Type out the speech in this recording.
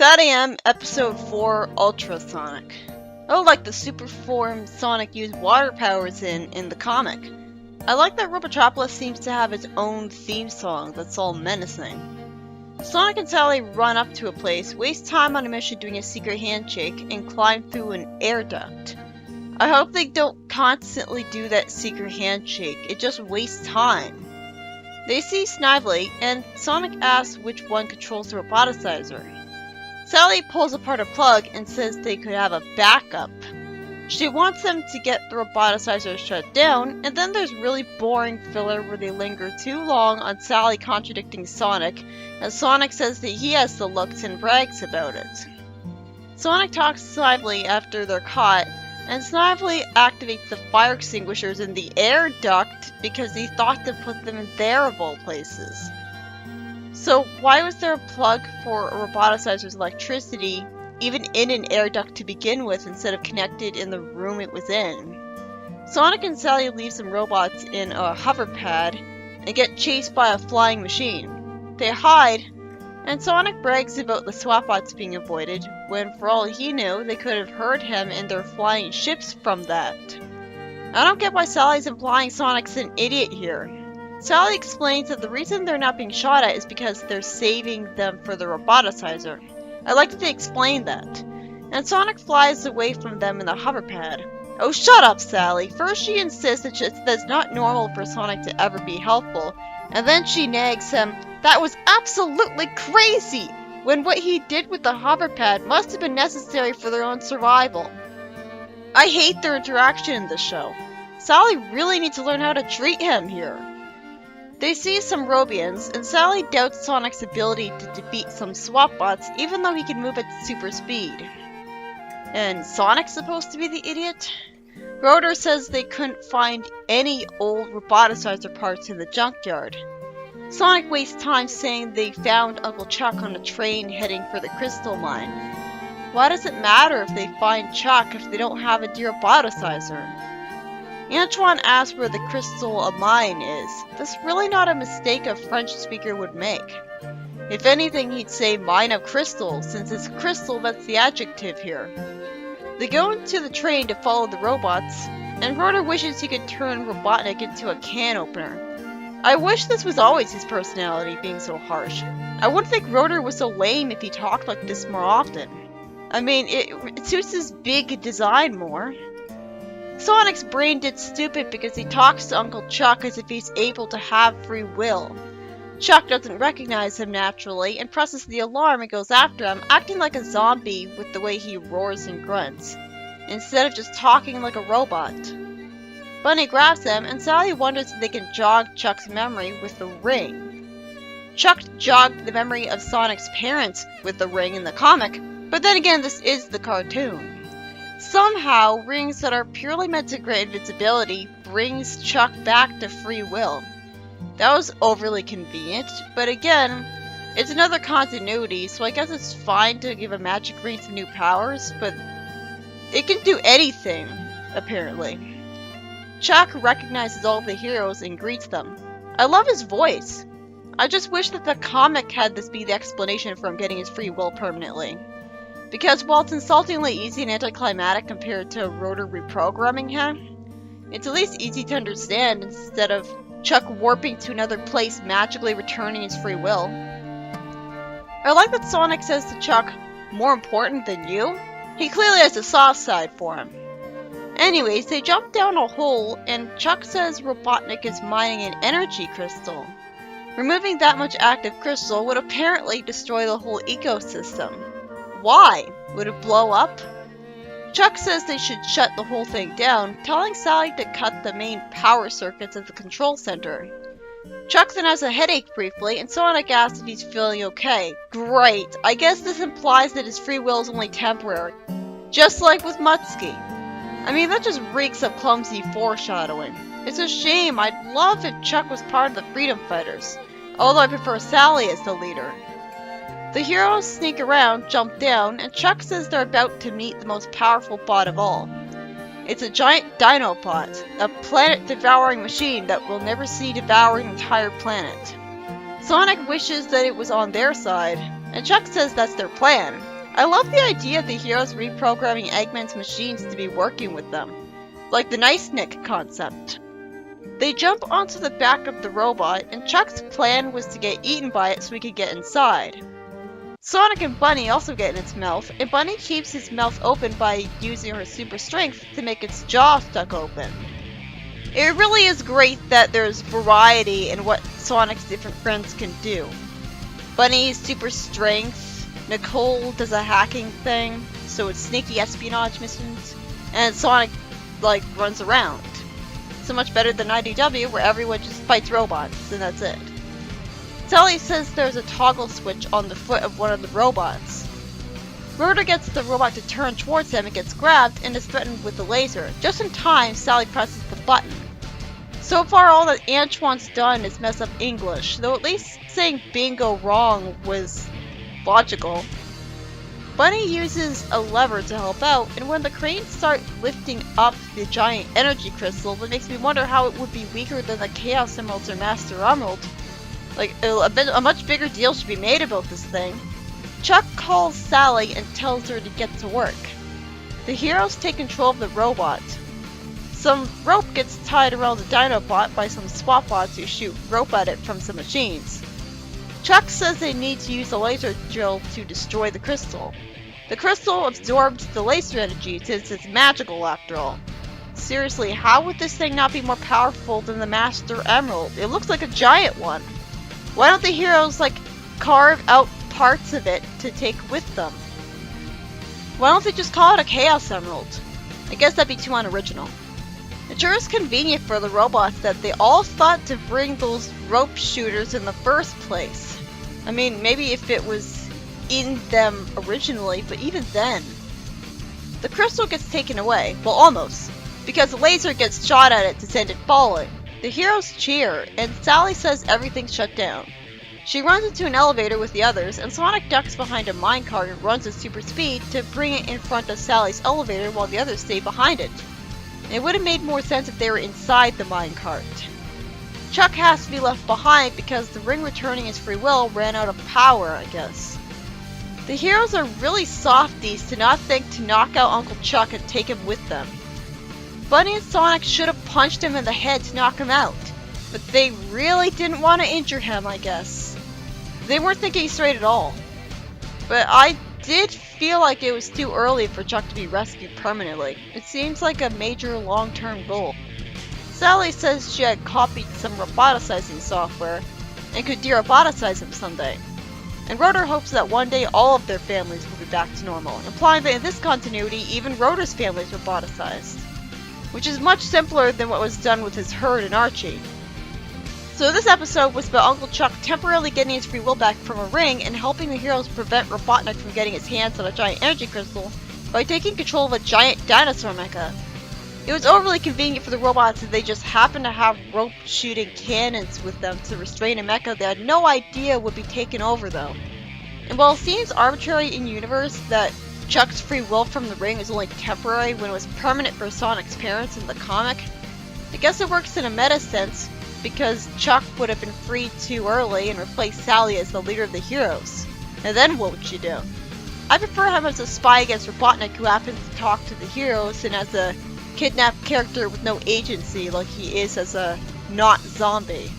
SatAm Episode 4 Ultrasonic. Oh, like the super form Sonic used water powers in the comic. I like that Robotropolis seems to have its own theme song that's all menacing. Sonic and Sally run up to a place, waste time on a mission doing a secret handshake, and climb through an air duct. I hope they don't constantly do that secret handshake, it just wastes time. They see Snively, and Sonic asks which one controls the roboticizer. Sally pulls apart a plug and says they could have a backup. She wants them to get the roboticizer shut down, and then there's really boring filler where they linger too long on Sally contradicting Sonic, as Sonic says that he has the looks and brags about it. Sonic talks to Snively after they're caught, and Snively activates the fire extinguishers in the air duct because he thought to put them in there of all places. So why was there a plug for a roboticizer's electricity even in an air duct to begin with instead of connected in the room it was in? Sonic and Sally leave some robots in a hover pad and get chased by a flying machine. They hide, and Sonic brags about the SWAT-bots being avoided, when for all he knew, they could have heard him in their flying ships from that. I don't get why Sally's implying Sonic's an idiot here. Sally explains that the reason they're not being shot at is because they're saving them for the roboticizer. I like that they explain that. And Sonic flies away from them in the hover pad. Oh, shut up, Sally! First she insists that it's not normal for Sonic to ever be helpful, and then she nags him, "That was absolutely crazy!" when what he did with the hover pad must have been necessary for their own survival. I hate their interaction in this show. Sally really needs to learn how to treat him here. They see some Robians, and Sally doubts Sonic's ability to defeat some SWAT-bots even though he can move at super speed. And Sonic's supposed to be the idiot? Rotor says they couldn't find any old roboticizer parts in the junkyard. Sonic wastes time saying they found Uncle Chuck on a train heading for the crystal mine. Why does it matter if they find Chuck if they don't have a de-roboticizer? Antoine asks where the crystal mine is. That's really not a mistake a French speaker would make. If anything, he'd say mine of crystal, since it's crystal that's the adjective here. They go into the train to follow the robots, and Rotor wishes he could turn Robotnik into a can opener. I wish this was always his personality, being so harsh. I wouldn't think Rotor was so lame if he talked like this more often. I mean, it suits his big design more. Sonic's brain did stupid because he talks to Uncle Chuck as if he's able to have free will. Chuck doesn't recognize him naturally and presses the alarm and goes after him, acting like a zombie with the way he roars and grunts, instead of just talking like a robot. Bunny grabs him, and Sally wonders if they can jog Chuck's memory with the ring. Chuck jogged the memory of Sonic's parents with the ring in the comic, but then again, this is the cartoon. Somehow, rings that are purely meant to grant invincibility brings Chuck back to free will. That was overly convenient, but again, it's another continuity, so I guess it's fine to give a magic ring some new powers, but it can do anything, apparently. Chuck recognizes all of the heroes and greets them. I love his voice. I just wish that the comic had this be the explanation for him getting his free will permanently. Because while it's insultingly easy and anticlimactic compared to Rotor reprogramming him, it's at least easy to understand instead of Chuck warping to another place, magically returning his free will. I like that Sonic says to Chuck, "More important than you?" He clearly has a soft side for him. Anyways, they jump down a hole, and Chuck says Robotnik is mining an energy crystal. Removing that much active crystal would apparently destroy the whole ecosystem. Why? Would it blow up? Chuck says they should shut the whole thing down, telling Sally to cut the main power circuits at the control center. Chuck then has a headache briefly, and Sonic asks if he's feeling okay. Great! I guess this implies that his free will is only temporary. Just like with Mutski. I mean, that just reeks of clumsy foreshadowing. It's a shame. I'd love if Chuck was part of the Freedom Fighters, although I prefer Sally as the leader. The heroes sneak around, jump down, and Chuck says they're about to meet the most powerful bot of all. It's a giant Dinobot, a planet-devouring machine that will never see devour an entire planet. Sonic wishes that it was on their side, and Chuck says that's their plan. I love the idea of the heroes reprogramming Eggman's machines to be working with them, like the Nice Nick concept. They jump onto the back of the robot, and Chuck's plan was to get eaten by it so he could get inside. Sonic and Bunny also get in its mouth, and Bunny keeps his mouth open by using her super strength to make its jaw stuck open. It really is great that there's variety in what Sonic's different friends can do. Bunny's super strength, Nicole does a hacking thing, so it's sneaky espionage missions, and Sonic, runs around. So much better than IDW, where everyone just fights robots, and that's it. Sally says there's a toggle switch on the foot of one of the robots. Rotor gets the robot to turn towards him and gets grabbed and is threatened with a laser. Just in time, Sally presses the button. So far, all that Antoine's done is mess up English, though at least saying bingo wrong was logical. Bunny uses a lever to help out, and when the cranes start lifting up the giant energy crystal, it makes me wonder how it would be weaker than the Chaos Emeralds or Master Emerald. A much bigger deal should be made about this thing. Chuck calls Sally and tells her to get to work. The heroes take control of the robot. Some rope gets tied around the Dinobot by some SWAT bots who shoot rope at it from some machines. Chuck says they need to use a laser drill to destroy the crystal. The crystal absorbs the laser energy since it's magical after all. Seriously, how would this thing not be more powerful than the Master Emerald? It looks like a giant one. Why don't the heroes, carve out parts of it to take with them? Why don't they just call it a Chaos Emerald? I guess that'd be too unoriginal. It sure is convenient for the robots that they all thought to bring those rope shooters in the first place. I mean, maybe if it was in them originally, but even then. The crystal gets taken away, well almost, because a laser gets shot at it to send it falling. The heroes cheer, and Sally says everything's shut down. She runs into an elevator with the others, and Sonic ducks behind a minecart and runs at super speed to bring it in front of Sally's elevator while the others stay behind it. It would have made more sense if they were inside the minecart. Chuck has to be left behind because the ring returning his free will ran out of power, I guess. The heroes are really softies to not think to knock out Uncle Chuck and take him with them. Bunny and Sonic should have punched him in the head to knock him out, but they really didn't want to injure him, I guess. They weren't thinking straight at all. But I did feel like it was too early for Chuck to be rescued permanently. It seems like a major long-term goal. Sally says she had copied some roboticizing software and could de-roboticize him someday. And Rotor hopes that one day all of their families will be back to normal, implying that in this continuity, even Rotor's family is roboticized. Which is much simpler than what was done with his herd and Archie. So this episode was about Uncle Chuck temporarily getting his free will back from a ring and helping the heroes prevent Robotnik from getting his hands on a giant energy crystal by taking control of a giant dinosaur mecha. It was overly convenient for the robots that they just happened to have rope shooting cannons with them to restrain a mecha they had no idea would be taken over though. And while it seems arbitrary in universe that Chuck's free will from the ring is only temporary when it was permanent for Sonic's parents in the comic, I guess it works in a meta sense because Chuck would have been freed too early and replaced Sally as the leader of the heroes. And then what would you do? I prefer him as a spy against Robotnik who happens to talk to the heroes than as a kidnapped character with no agency like he is as a not zombie.